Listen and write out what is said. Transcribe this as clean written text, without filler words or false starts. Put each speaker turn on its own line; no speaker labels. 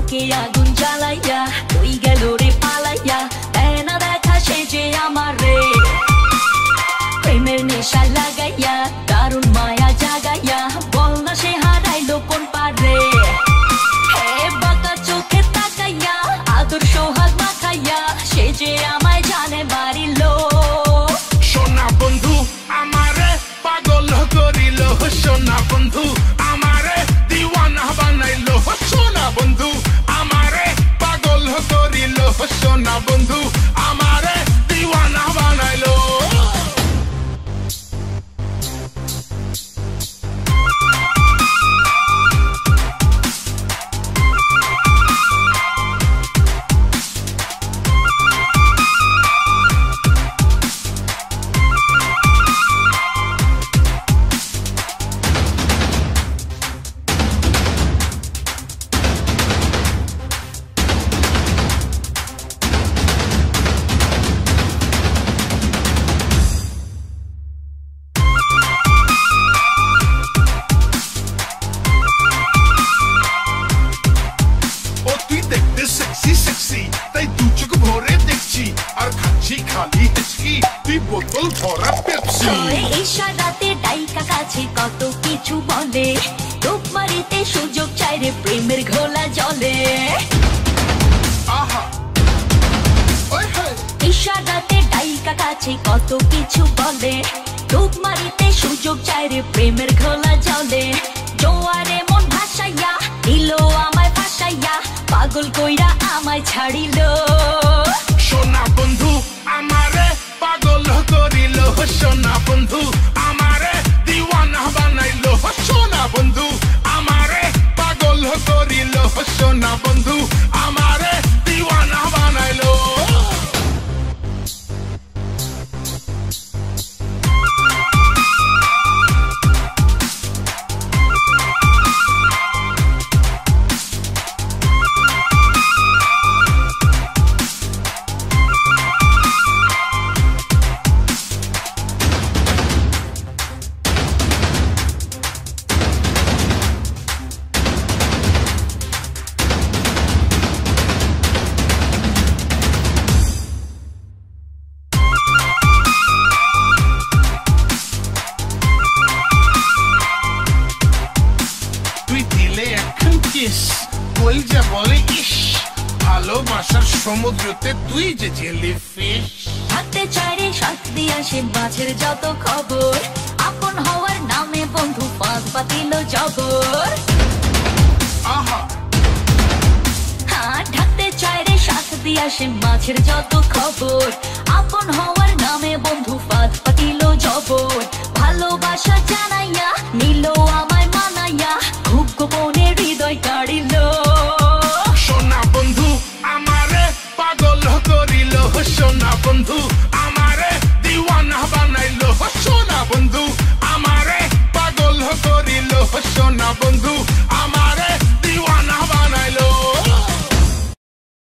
বুকে আগুন জ্বালাইয়া কই গেল রে পালাইয়া দেয় না দেখা সে যে আমারে প্রেমের নেশা লাগাইয়া দারুণ মায়া জাগাইয়া বল না সে হারাইলো কোন পারে হে বাঁকা চোখে তাকাইয়া আদর সোহাগ মাখাইয়া সে যে আমায় জানে বাড়িলো
সোনা বন্ধু আমারে পাগল করিল সোনা বন্ধু আমারে দিওয়ানা বানাইলো সোনা বন্ধু আমারে পাগল করিল সোনা বন্ধু আমারে দিওয়ানা বানাইলো তাই দু চোখ ভরে দেখছি আর খাচ্ছি খালি হেঁচকি তুই বোতল ভরা পেপসি
ইশারাতে ডাইকা কাছে কত কিছু বলে রূপ মারিতে সুযোগ চাই রে প্রেমের ঘোলা জলে
আহা ওই হে
ইশারাতে ডাইকা কাছে কত কিছু বলে রূপ মারিতে সুযোগ চাই রে প্রেমের ঘোলা জলে জোয়ারে মন ভাসাইয়া দিল আমায় ফাঁসাইয়া পাগল কইরা আমায় ছাড়িলো
সোনা বন্ধু আমারে পাগল করিল সোনা বন্ধু আমারে দিওয়ানা বানাইলো সোনা বন্ধু আমারে পাগল করিল সোনা বন্ধু আমারে দিওয়ানা বানাইলো কইলজা বলে ইস ভালোবাসার সমুদ্রতে তুই যে জেলিফিশ
থাকতে চাইরে শান্তি আসে মাঝের যত খবর আপন হওয়ার নামে বন্ধু পাঁচ পাতিল জবর
আহা
হ্যাঁ থাকতে চাইরে শান্তি আসে মাঝের যত খবর আপন হওয়ার নামে বন্ধু পাঁচ পাতিল জবর ভালোবাসা জানাইয়া নিল আমায় মানাইয়া খুব গোপনে হৃদয় কাড়িল
সোনা বন্ধু আমারে পাগল করিল সোনা বন্ধু আমারে দিওয়ানা বানাইলো সোনা বন্ধু আমারে পাগল করিল সোনা বন্ধু